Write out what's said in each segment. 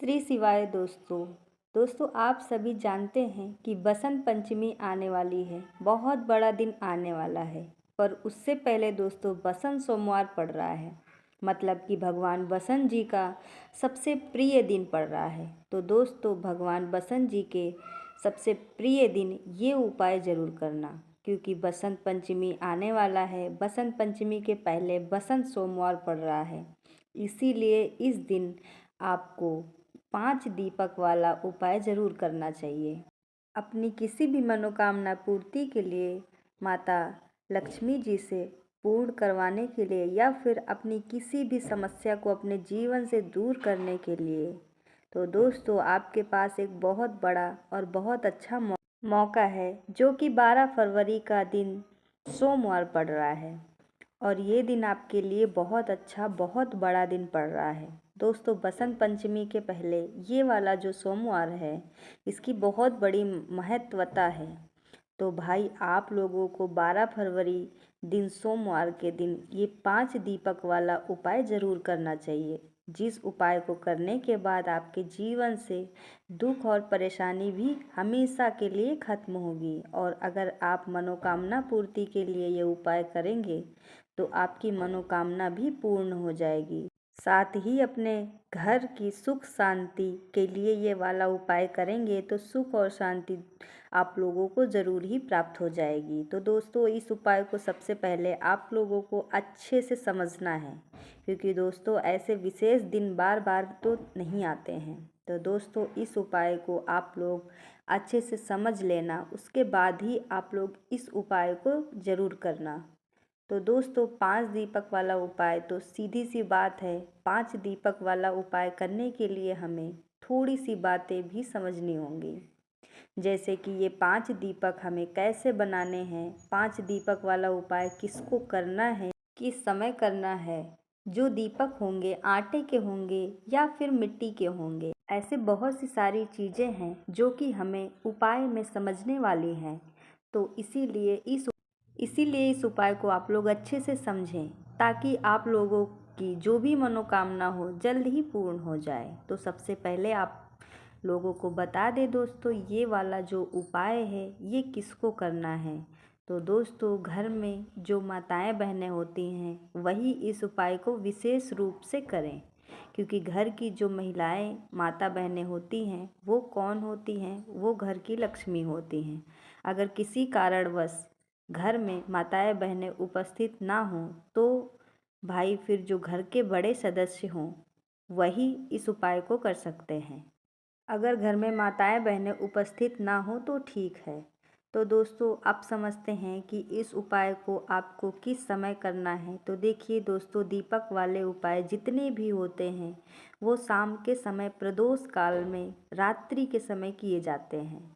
श्री शिवाय दोस्तों आप सभी जानते हैं कि बसंत पंचमी आने वाली है। बहुत बड़ा दिन आने वाला है। पर उससे पहले दोस्तों बसंत सोमवार पड़ रहा है। मतलब कि भगवान बसंत जी का सबसे प्रिय दिन पड़ रहा है। तो दोस्तों भगवान बसंत जी के सबसे प्रिय दिन ये उपाय ज़रूर करना, क्योंकि बसंत पंचमी आने वाला है। बसंत पंचमी के पहले बसंत सोमवार पड़ रहा है। इसीलिए इस दिन आपको 5 दीपक वाला उपाय ज़रूर करना चाहिए। अपनी किसी भी मनोकामना पूर्ति के लिए, माता लक्ष्मी जी से पूर्ण करवाने के लिए, या फिर अपनी किसी भी समस्या को अपने जीवन से दूर करने के लिए, तो दोस्तों आपके पास एक बहुत बड़ा और बहुत अच्छा मौका है, जो कि 12 फरवरी का दिन सोमवार पड़ रहा है। और ये दिन आपके लिए बहुत अच्छा, बहुत बड़ा दिन पड़ रहा है। दोस्तों बसंत पंचमी के पहले ये वाला जो सोमवार है, इसकी बहुत बड़ी महत्वता है। तो भाई आप लोगों को 12 फरवरी दिन सोमवार के दिन ये 5 दीपक वाला उपाय ज़रूर करना चाहिए, जिस उपाय को करने के बाद आपके जीवन से दुख और परेशानी भी हमेशा के लिए खत्म होगी। और अगर आप मनोकामना पूर्ति के लिए ये उपाय करेंगे तो आपकी मनोकामना भी पूर्ण हो जाएगी। साथ ही अपने घर की सुख शांति के लिए ये वाला उपाय करेंगे तो सुख और शांति आप लोगों को ज़रूर ही प्राप्त हो जाएगी। तो दोस्तों इस उपाय को सबसे पहले आप लोगों को अच्छे से समझना है, क्योंकि दोस्तों ऐसे विशेष दिन बार बार तो नहीं आते हैं। तो दोस्तों इस उपाय को आप लोग अच्छे से समझ लेना, उसके बाद ही आप लोग इस उपाय को ज़रूर करना। तो दोस्तों 5 दीपक वाला उपाय तो सीधी सी बात है। 5 दीपक वाला उपाय करने के लिए हमें थोड़ी सी बातें भी समझनी होंगी, जैसे कि ये 5 दीपक हमें कैसे बनाने हैं, 5 दीपक वाला उपाय किसको करना है, किस समय करना है। जो दीपक होंगे आटे के होंगे या फिर मिट्टी के होंगे। ऐसे बहुत सी सारी चीज़ें हैं जो कि हमें उपाय में समझने वाली हैं। तो इसीलिए इस उपाय को आप लोग अच्छे से समझें, ताकि आप लोगों की जो भी मनोकामना हो जल्द ही पूर्ण हो जाए। तो सबसे पहले आप लोगों को बता दें दोस्तों, ये वाला जो उपाय है ये किसको करना है। तो दोस्तों घर में जो माताएं बहनें होती हैं वही इस उपाय को विशेष रूप से करें, क्योंकि घर की जो महिलाएं माता बहनें होती हैं वो कौन होती हैं, वो घर की लक्ष्मी होती हैं। अगर किसी कारणवश घर में माताएं बहनें उपस्थित ना हों तो भाई फिर जो घर के बड़े सदस्य हों वही इस उपाय को कर सकते हैं। अगर घर में माताएं बहनें उपस्थित ना हो तो ठीक है। तो दोस्तों आप समझते हैं कि इस उपाय को आपको किस समय करना है। तो देखिए दोस्तों, दीपक वाले उपाय जितने भी होते हैं वो शाम के समय प्रदोष काल में रात्रि के समय किए जाते हैं।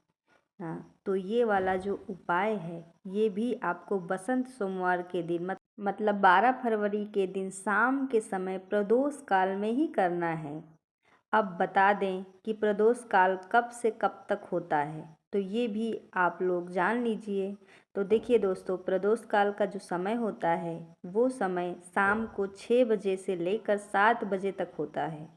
हाँ, तो ये वाला जो उपाय है ये भी आपको बसंत सोमवार के दिन मतलब 12 फरवरी के दिन शाम के समय प्रदोष काल में ही करना है। अब बता दें कि प्रदोष काल कब से कब तक होता है, तो ये भी आप लोग जान लीजिए। तो देखिए दोस्तों, प्रदोष काल का जो समय होता है वो समय शाम को 6 बजे से लेकर 7 बजे तक होता है।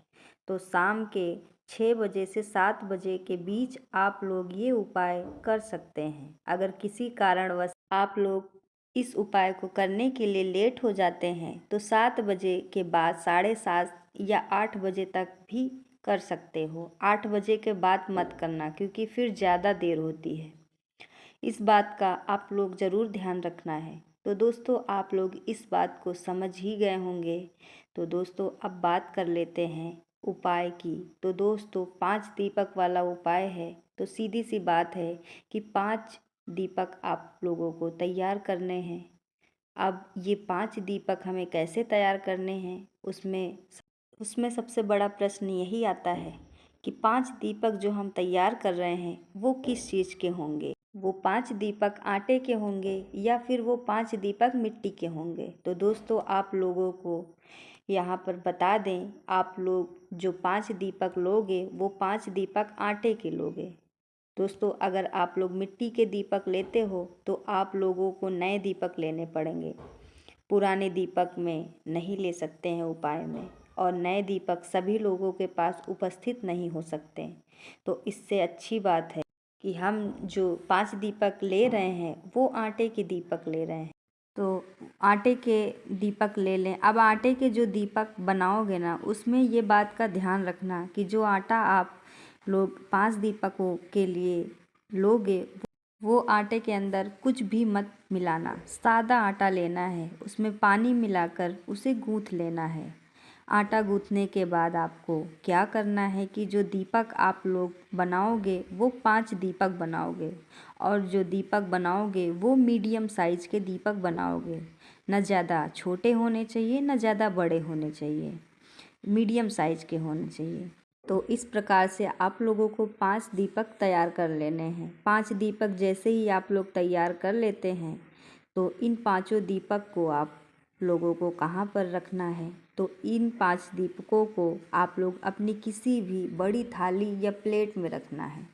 तो शाम के 6 बजे से 7 बजे के बीच आप लोग ये उपाय कर सकते हैं। अगर किसी कारणवश आप लोग इस उपाय को करने के लिए लेट हो जाते हैं तो 7 बजे के बाद 7:30 या 8 बजे तक भी कर सकते हो। 8 बजे के बाद मत करना, क्योंकि फिर ज़्यादा देर होती है। इस बात का आप लोग ज़रूर ध्यान रखना है। तो दोस्तों आप लोग इस बात को समझ ही गए होंगे। तो दोस्तों अब बात कर लेते हैं उपाय की। तो दोस्तों 5 दीपक वाला उपाय है, तो सीधी सी बात है कि 5 दीपक आप लोगों को तैयार करने हैं। अब ये 5 दीपक हमें कैसे तैयार करने हैं, उसमें सबसे बड़ा प्रश्न यही आता है कि 5 दीपक जो हम तैयार कर रहे हैं वो किस चीज़ के होंगे। वो 5 दीपक आटे के होंगे या फिर वो 5 दीपक मिट्टी के होंगे। तो दोस्तों आप लोगों को यहाँ पर बता दें, आप लोग जो 5 दीपक लोगे वो 5 दीपक आटे के लोगे। दोस्तों अगर आप लोग मिट्टी के दीपक लेते हो तो आप लोगों को नए दीपक लेने पड़ेंगे, पुराने दीपक में नहीं ले सकते हैं उपाय में। और नए दीपक सभी लोगों के पास उपस्थित नहीं हो सकते। तो इससे अच्छी बात है कि हम जो 5 दीपक ले रहे हैं वो आटे के दीपक ले रहे हैं। तो आटे के दीपक ले लें। अब आटे के जो दीपक बनाओगे ना, उसमें ये बात का ध्यान रखना कि जो आटा आप लोग 5 दीपकों के लिए लोगे वो आटे के अंदर कुछ भी मत मिलाना। सादा आटा लेना है, उसमें पानी मिलाकर उसे गूँथ लेना है। आटा गूँथने के बाद आपको क्या करना है कि जो दीपक आप लोग बनाओगे वो 5 दीपक बनाओगे, और जो दीपक बनाओगे वो मीडियम साइज़ के दीपक बनाओगे। न ज़्यादा छोटे होने चाहिए, न ज़्यादा बड़े होने चाहिए, मीडियम साइज़ के होने चाहिए। तो इस प्रकार से आप लोगों को 5 दीपक तैयार कर लेने हैं। 5 दीपक जैसे ही आप लोग तैयार कर लेते हैं तो इन पांचों दीपक को आप लोगों को कहाँ पर रखना है, तो इन 5 दीपकों को आप लोग अपनी किसी भी बड़ी थाली या प्लेट में रखना है,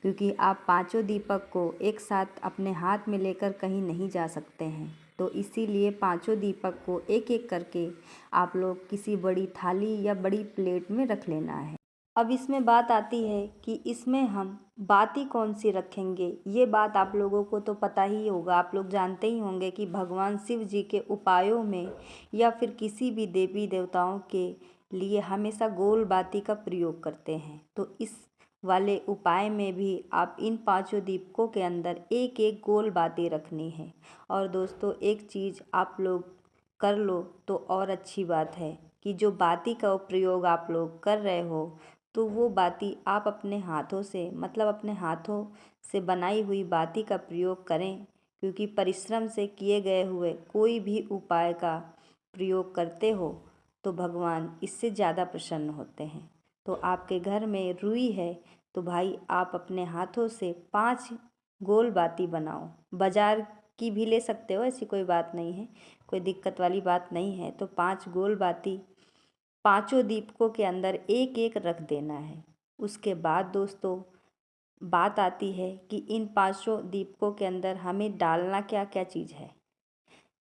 क्योंकि आप पांचों दीपक को एक साथ अपने हाथ में लेकर कहीं नहीं जा सकते हैं। तो इसीलिए पांचों दीपक को एक एक करके आप लोग किसी बड़ी थाली या बड़ी प्लेट में रख लेना है। अब इसमें बात आती है कि इसमें हम बाती कौन सी रखेंगे। ये बात आप लोगों को तो पता ही होगा, आप लोग जानते ही होंगे कि भगवान शिव जी के उपायों में या फिर किसी भी देवी देवताओं के लिए हमेशा गोल बाती का प्रयोग करते हैं। तो इस वाले उपाय में भी आप इन पांचों दीपकों के अंदर एक एक गोल बाती रखनी है। और दोस्तों, एक चीज़ आप लोग कर लो तो और अच्छी बात है कि जो बाती का प्रयोग आप लोग कर रहे हो तो वो बाती आप अपने हाथों से, मतलब अपने हाथों से बनाई हुई बाती का प्रयोग करें, क्योंकि परिश्रम से किए गए हुए कोई भी उपाय का प्रयोग करते हो तो भगवान इससे ज़्यादा प्रसन्न होते हैं। तो आपके घर में रुई है तो भाई आप अपने हाथों से 5 गोल बाती बनाओ। बाज़ार की भी ले सकते हो, ऐसी कोई बात नहीं है, कोई दिक्कत वाली बात नहीं है। तो 5 गोल बाती पांचों दीपकों के अंदर एक एक रख देना है। उसके बाद दोस्तों बात आती है कि इन पांचों दीपकों के अंदर हमें डालना क्या क्या चीज़ है,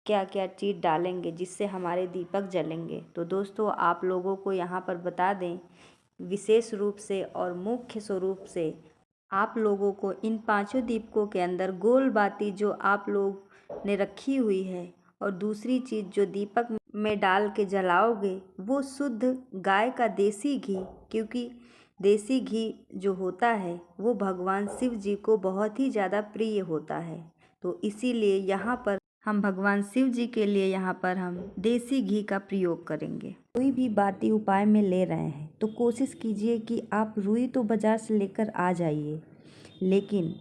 क्या क्या चीज़ डालेंगे जिससे हमारे दीपक जलेंगे। तो दोस्तों, आप लोगों को यहाँ पर बता दें, विशेष रूप से और मुख्य स्वरूप से आप लोगों को इन पांचों दीपकों के अंदर गोल बाती जो आप लोग ने रखी हुई है, और दूसरी चीज़ जो दीपक में डाल के जलाओगे वो शुद्ध गाय का देसी घी, क्योंकि देसी घी जो होता है वो भगवान शिव जी को बहुत ही ज़्यादा प्रिय होता है। तो इसीलिए यहाँ पर हम भगवान शिव जी के लिए यहाँ पर हम देसी घी का प्रयोग करेंगे। कोई भी बाती उपाय में ले रहे हैं तो कोशिश कीजिए कि आप रुई तो बाज़ार से लेकर आ जाइए, लेकिन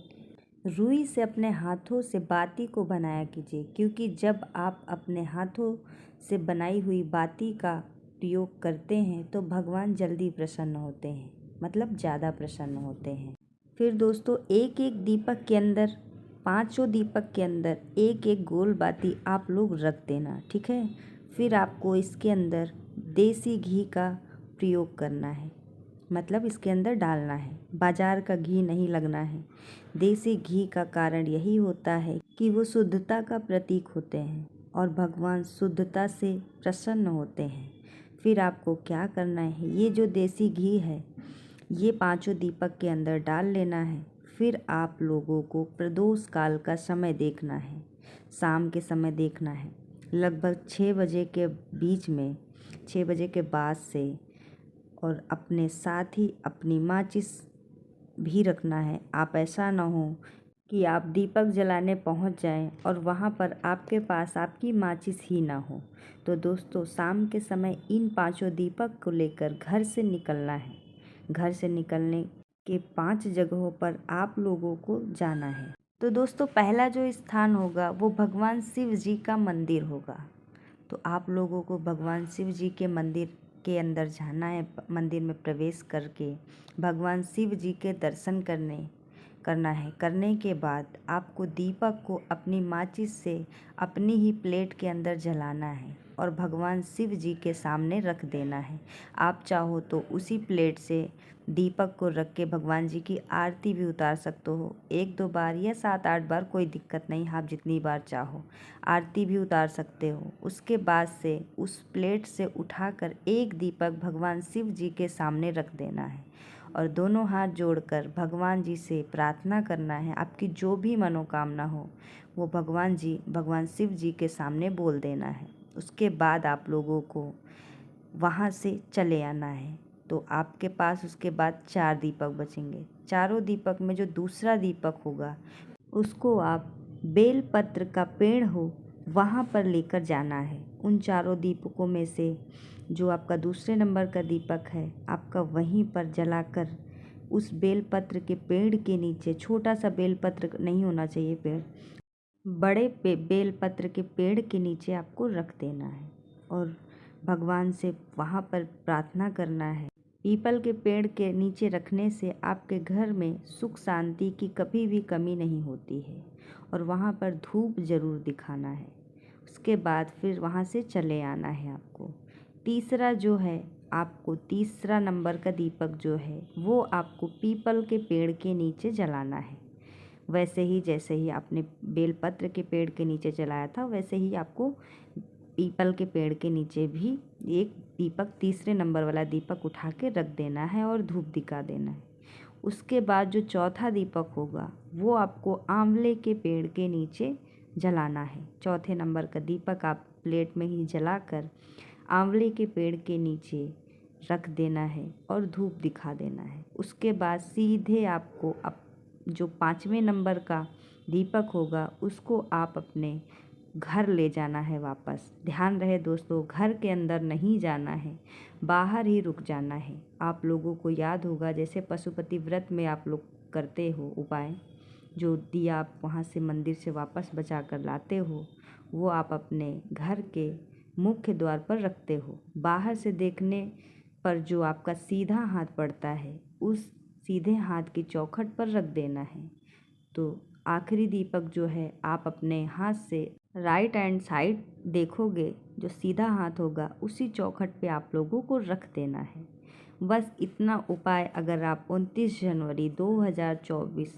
रुई से अपने हाथों से बाती को बनाया कीजिए, क्योंकि जब आप अपने हाथों से बनाई हुई बाती का प्रयोग करते हैं तो भगवान जल्दी प्रसन्न होते हैं, मतलब ज़्यादा प्रसन्न होते हैं। फिर दोस्तों, एक एक दीपक के अंदर, पांचों दीपक के अंदर एक एक गोल बाती आप लोग रख देना, ठीक है। फिर आपको इसके अंदर देसी घी का प्रयोग करना है, मतलब इसके अंदर डालना है, बाजार का घी नहीं लगना है। देसी घी का कारण यही होता है कि वो शुद्धता का प्रतीक होते हैं और भगवान शुद्धता से प्रसन्न होते हैं। फिर आपको क्या करना है, ये जो देसी घी है ये पांचों दीपक के अंदर डाल लेना है। फिर आप लोगों को प्रदोष काल का समय देखना है, शाम के समय देखना है, लगभग 6 बजे के बीच में, 6 बजे के बाद से। और अपने साथ ही अपनी माचिस भी रखना है। आप ऐसा ना हो कि आप दीपक जलाने पहुंच जाएं और वहां पर आपके पास आपकी माचिस ही ना हो। तो दोस्तों, शाम के समय इन पांचों दीपक को लेकर घर से निकलना है। घर से निकलने के 5 जगहों पर आप लोगों को जाना है। तो दोस्तों, पहला जो स्थान होगा वो भगवान शिव जी का मंदिर होगा। तो आप लोगों को भगवान शिव जी के मंदिर के अंदर जाना है। मंदिर में प्रवेश करके भगवान शिव जी के दर्शन करना है। करने के बाद आपको दीपक को अपनी माचिस से अपनी ही प्लेट के अंदर जलाना है। और भगवान शिव जी के सामने रख देना है। आप चाहो तो उसी प्लेट से दीपक को रख के भगवान जी की आरती भी उतार सकते हो, 1-2 बार या 7-8 बार, कोई दिक्कत नहीं, आप जितनी बार चाहो आरती भी उतार सकते हो। उसके बाद से उस प्लेट से उठाकर एक दीपक भगवान शिव जी के सामने रख देना है और दोनों हाथ जोड़कर भगवान जी से प्रार्थना करना है। आपकी जो भी मनोकामना हो वो भगवान शिव जी के सामने बोल देना है। उसके बाद आप लोगों को वहाँ से चले आना है। तो आपके पास उसके बाद 4 दीपक बचेंगे। चारों दीपक में जो दूसरा दीपक होगा उसको आप बेल पत्र का पेड़ हो वहाँ पर लेकर जाना है। उन चारों दीपकों में से जो आपका दूसरे नंबर का दीपक है आपका वहीं पर जलाकर उस बेल पत्र के पेड़ के नीचे, छोटा सा बेल पत्र नहीं होना चाहिए पेड़, बड़े बेल पत्र के पेड़ के नीचे आपको रख देना है और भगवान से वहाँ पर प्रार्थना करना है। पीपल के पेड़ के नीचे रखने से आपके घर में सुख शांति की कभी भी कमी नहीं होती है और वहाँ पर धूप ज़रूर दिखाना है। उसके बाद फिर वहाँ से चले आना है आपको। तीसरा जो है, आपको तीसरा नंबर का दीपक जो है वो आपको पीपल के पेड़ के नीचे जलाना है। वैसे ही जैसे ही आपने बेलपत्र के पेड़ के नीचे जलाया था वैसे ही आपको पीपल के पेड़ के नीचे भी एक दीपक, तीसरे नंबर वाला दीपक उठा के रख देना है और धूप दिखा देना है। उसके बाद जो चौथा दीपक होगा वो आपको आंवले के पेड़ के नीचे जलाना है। चौथे नंबर का दीपक आप प्लेट में ही जलाकर आंवले के पेड़ के नीचे रख देना है और धूप दिखा देना है। उसके बाद सीधे आपको जो 5वें नंबर का दीपक होगा उसको आप अपने घर ले जाना है वापस। ध्यान रहे दोस्तों, घर के अंदर नहीं जाना है, बाहर ही रुक जाना है। आप लोगों को याद होगा जैसे पशुपति व्रत में आप लोग करते हो उपाय, जो दिया आप वहाँ से मंदिर से वापस बचा कर लाते हो वो आप अपने घर के मुख्य द्वार पर रखते हो। बाहर से देखने पर जो आपका सीधा हाथ पड़ता है उस सीधे हाथ की चौखट पर रख देना है। तो आखिरी दीपक जो है आप अपने हाथ से राइट हैंड साइड देखोगे, जो सीधा हाथ होगा उसी चौखट पे आप लोगों को रख देना है। बस इतना उपाय अगर आप 29 जनवरी 2024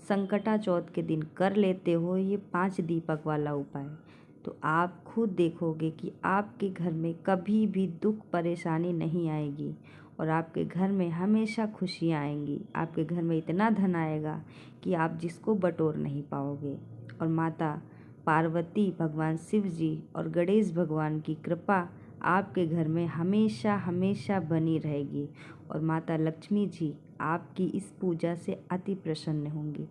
संकटा चौथ के दिन कर लेते हो, ये 5 दीपक वाला उपाय, तो आप खुद देखोगे कि आपके घर में कभी भी दुख परेशानी नहीं आएगी और आपके घर में हमेशा खुशियाँ आएंगी। आपके घर में इतना धन आएगा कि आप जिसको बटोर नहीं पाओगे। और माता पार्वती, भगवान शिव जी और गणेश भगवान की कृपा आपके घर में हमेशा हमेशा बनी रहेगी और माता लक्ष्मी जी आपकी इस पूजा से अति प्रसन्न होंगी।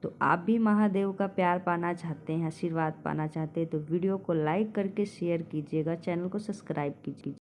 तो आप भी महादेव का प्यार पाना चाहते हैं, आशीर्वाद पाना चाहते हैं तो वीडियो को लाइक करके शेयर कीजिएगा, चैनल को सब्सक्राइब कीजिए।